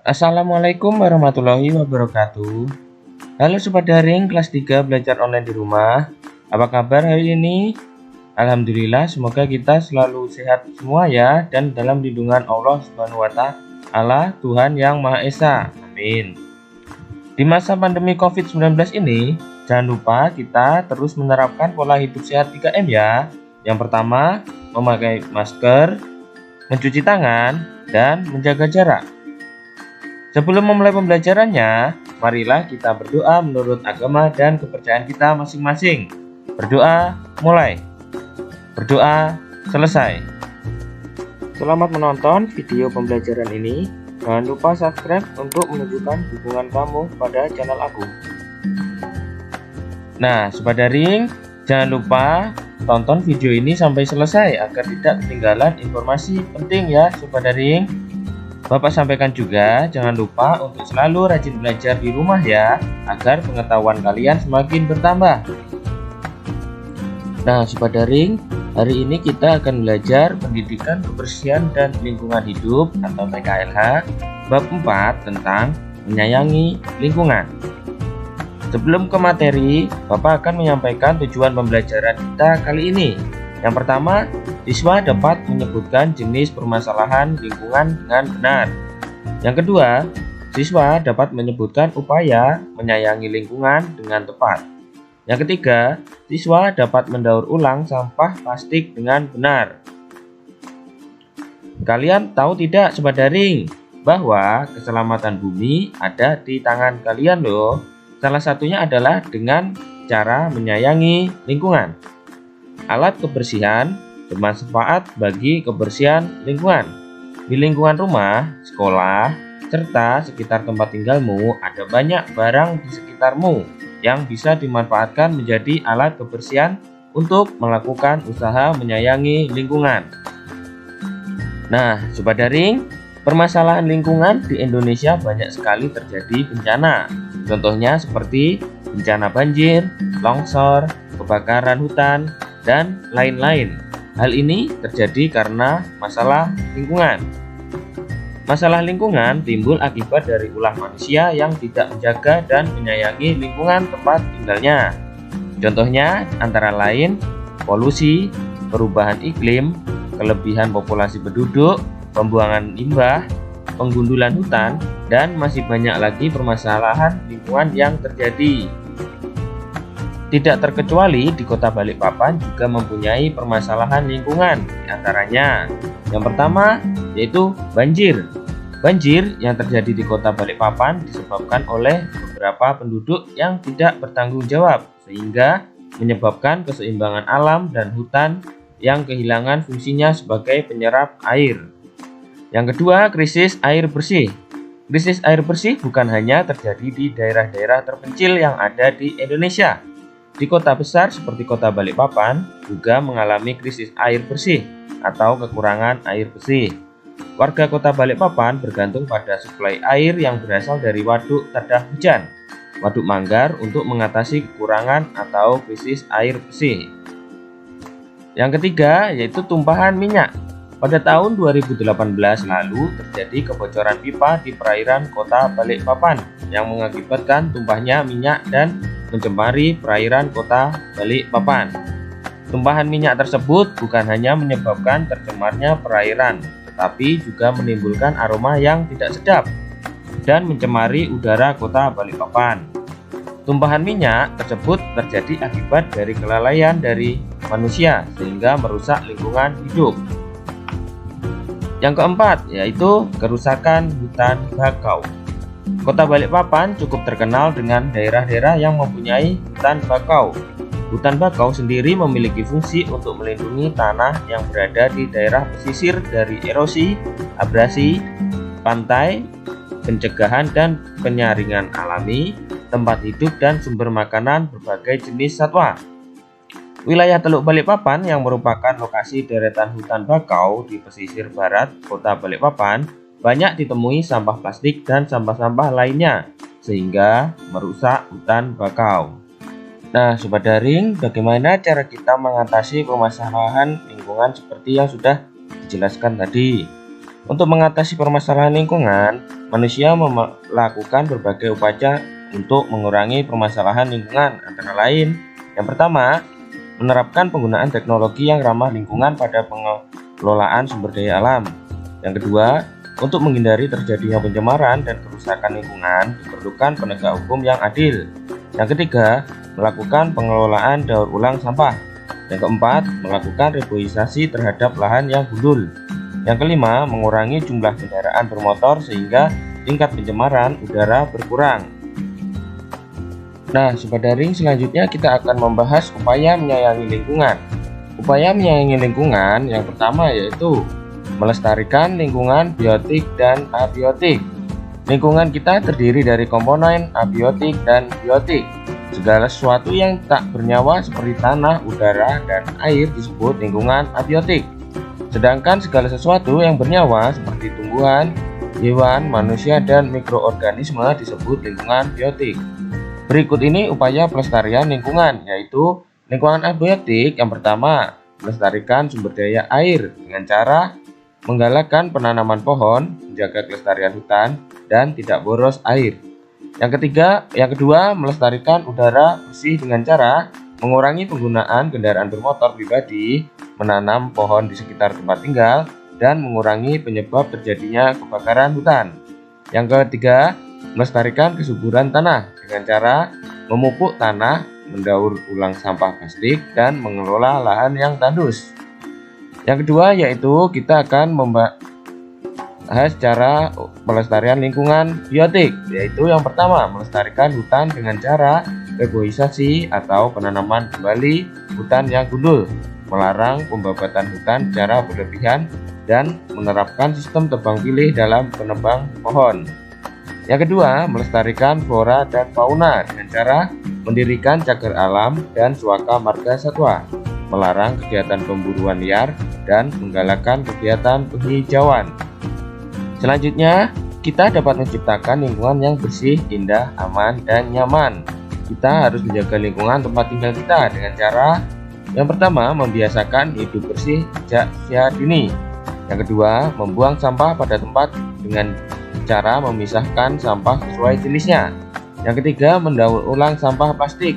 Assalamualaikum warahmatullahi wabarakatuh. Halo Sobat Daring kelas 3 belajar online di rumah. Apa kabar hari ini? Alhamdulillah, semoga kita selalu sehat semua ya, dan dalam lindungan Allah Subhanahu wa Ta'ala, Tuhan yang Maha Esa. Amin. Di masa pandemi COVID-19 ini, jangan lupa kita terus menerapkan pola hidup sehat 3M ya. Yang pertama, memakai masker, mencuci tangan, dan menjaga jarak. Sebelum memulai pembelajarannya, marilah kita berdoa menurut agama dan kepercayaan kita masing-masing. Berdoa mulai. Berdoa selesai. Selamat menonton video pembelajaran ini. Jangan lupa subscribe untuk menunjukkan dukungan kamu pada channel aku. Nah, Sobat Daring, jangan lupa tonton video ini sampai selesai agar tidak ketinggalan informasi penting ya Sobat Daring. Bapak sampaikan juga, jangan lupa untuk selalu rajin belajar di rumah ya, agar pengetahuan kalian semakin bertambah. Nah, Sobat Daring, hari ini kita akan belajar pendidikan kebersihan dan lingkungan hidup atau PKLH, bab 4 tentang menyayangi lingkungan. Sebelum ke materi, Bapak akan menyampaikan tujuan pembelajaran kita kali ini. Yang pertama, siswa dapat menyebutkan jenis permasalahan lingkungan dengan benar. Yang kedua, siswa dapat menyebutkan upaya menyayangi lingkungan dengan tepat. Yang ketiga, siswa dapat mendaur ulang sampah plastik dengan benar. Kalian tahu tidak Sobat Daring, bahwa keselamatan bumi ada di tangan kalian loh. Salah satunya adalah dengan cara menyayangi lingkungan. Alat kebersihan bermanfaat bagi kebersihan lingkungan. Di lingkungan rumah, sekolah, serta sekitar tempat tinggalmu ada banyak barang di sekitarmu yang bisa dimanfaatkan menjadi alat kebersihan untuk melakukan usaha menyayangi lingkungan. Nah, Sobat Daring, permasalahan lingkungan di Indonesia banyak sekali terjadi bencana. Contohnya seperti bencana banjir, longsor, kebakaran hutan, dan lain-lain. Hal ini terjadi karena masalah lingkungan. Masalah lingkungan timbul akibat dari ulah manusia yang tidak menjaga dan menyayangi lingkungan tempat tinggalnya. Contohnya antara lain polusi, perubahan iklim, kelebihan populasi penduduk, pembuangan limbah, penggundulan hutan, dan masih banyak lagi permasalahan lingkungan yang terjadi. Tidak terkecuali di Kota Balikpapan juga mempunyai permasalahan lingkungan, di antaranya yang pertama yaitu banjir. Banjir yang terjadi di Kota Balikpapan disebabkan oleh beberapa penduduk yang tidak bertanggung jawab, sehingga menyebabkan keseimbangan alam dan hutan yang kehilangan fungsinya sebagai penyerap air. Yang kedua, krisis air bersih. Krisis air bersih bukan hanya terjadi di daerah-daerah terpencil yang ada di Indonesia. Di kota besar seperti Kota Balikpapan juga mengalami krisis air bersih atau kekurangan air bersih. Warga Kota Balikpapan bergantung pada suplai air yang berasal dari waduk Tadah Hujan, Waduk Manggar untuk mengatasi kekurangan atau krisis air bersih. Yang ketiga yaitu tumpahan minyak. Pada tahun 2018 lalu terjadi kebocoran pipa di perairan Kota Balikpapan yang mengakibatkan tumpahnya minyak dan mencemari perairan Kota Balikpapan. Tumpahan minyak tersebut bukan hanya menyebabkan tercemarnya perairan, tetapi juga menimbulkan aroma yang tidak sedap dan mencemari udara Kota Balikpapan. Tumpahan minyak tersebut terjadi akibat dari kelalaian dari manusia sehingga merusak lingkungan hidup. Yang keempat yaitu kerusakan hutan bakau. Kota Balikpapan cukup terkenal dengan daerah-daerah yang mempunyai hutan bakau. Hutan bakau sendiri memiliki fungsi untuk melindungi tanah yang berada di daerah pesisir dari erosi, abrasi, pantai, pencegahan dan penyaringan alami, tempat hidup dan sumber makanan berbagai jenis satwa. Wilayah Teluk Balikpapan yang merupakan lokasi deretan hutan bakau di pesisir barat Kota Balikpapan banyak ditemui sampah plastik dan sampah-sampah lainnya, sehingga merusak hutan bakau. Nah, Sobat Daring, bagaimana cara kita mengatasi permasalahan lingkungan seperti yang sudah dijelaskan tadi? Untuk mengatasi permasalahan lingkungan, manusia melakukan berbagai upaya untuk mengurangi permasalahan lingkungan, antara lain yang pertama, menerapkan penggunaan teknologi yang ramah lingkungan pada pengelolaan sumber daya alam. Yang kedua, untuk menghindari terjadinya pencemaran dan kerusakan lingkungan, diperlukan penegak hukum yang adil. Yang ketiga, melakukan pengelolaan daur ulang sampah. Yang keempat, melakukan reboisasi terhadap lahan yang gundul. Yang kelima, mengurangi jumlah kendaraan bermotor sehingga tingkat pencemaran udara berkurang. Nah, Sobat Daring, selanjutnya kita akan membahas upaya menyayangi lingkungan. Upaya menyayangi lingkungan yang pertama yaitu melestarikan lingkungan biotik dan abiotik. Lingkungan kita terdiri dari komponen abiotik dan biotik. Segala sesuatu yang tak bernyawa seperti tanah, udara, dan air disebut lingkungan abiotik. Sedangkan segala sesuatu yang bernyawa seperti tumbuhan, hewan, manusia, dan mikroorganisme disebut lingkungan biotik. Berikut ini upaya pelestarian lingkungan, yaitu lingkungan abiotik. Yang pertama, melestarikan sumber daya air dengan cara menggalakkan penanaman pohon, menjaga kelestarian hutan, dan tidak boros air. Yang kedua, melestarikan udara bersih dengan cara mengurangi penggunaan kendaraan bermotor pribadi, menanam pohon di sekitar tempat tinggal, dan mengurangi penyebab terjadinya kebakaran hutan. Yang ketiga, melestarikan kesuburan tanah dengan cara memupuk tanah, mendaur ulang sampah plastik, dan mengelola lahan yang tandus. Yang kedua yaitu kita akan membahas cara pelestarian lingkungan biotik, yaitu yang pertama melestarikan hutan dengan cara reboisasi atau penanaman kembali hutan yang gundul, melarang pembabatan hutan secara berlebihan, dan menerapkan sistem tebang pilih dalam penebang pohon. Yang kedua, melestarikan flora dan fauna dengan cara mendirikan cagar alam dan suaka marga satwa, melarang kegiatan pemburuan liar, dan menggalakkan kegiatan penghijauan. Selanjutnya, kita dapat menciptakan lingkungan yang bersih, indah, aman, dan nyaman. Kita harus menjaga lingkungan tempat tinggal kita dengan cara yang pertama, membiasakan hidup bersih sejak usia dini. Yang kedua, membuang sampah pada tempat dengan cara memisahkan sampah sesuai jenisnya. Yang ketiga, mendaur ulang sampah plastik.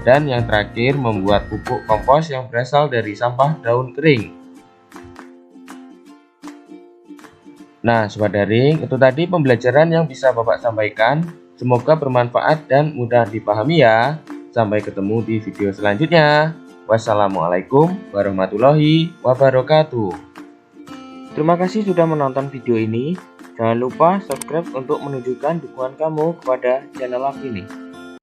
Dan yang terakhir, membuat pupuk kompos yang berasal dari sampah daun kering. Nah, Sobat Daring, itu tadi pembelajaran yang bisa Bapak sampaikan. Semoga bermanfaat dan mudah dipahami ya. Sampai ketemu di video selanjutnya. Wassalamualaikum warahmatullahi wabarakatuh. Terima kasih sudah menonton video ini. Jangan lupa subscribe untuk menunjukkan dukungan kamu kepada channel aku ini.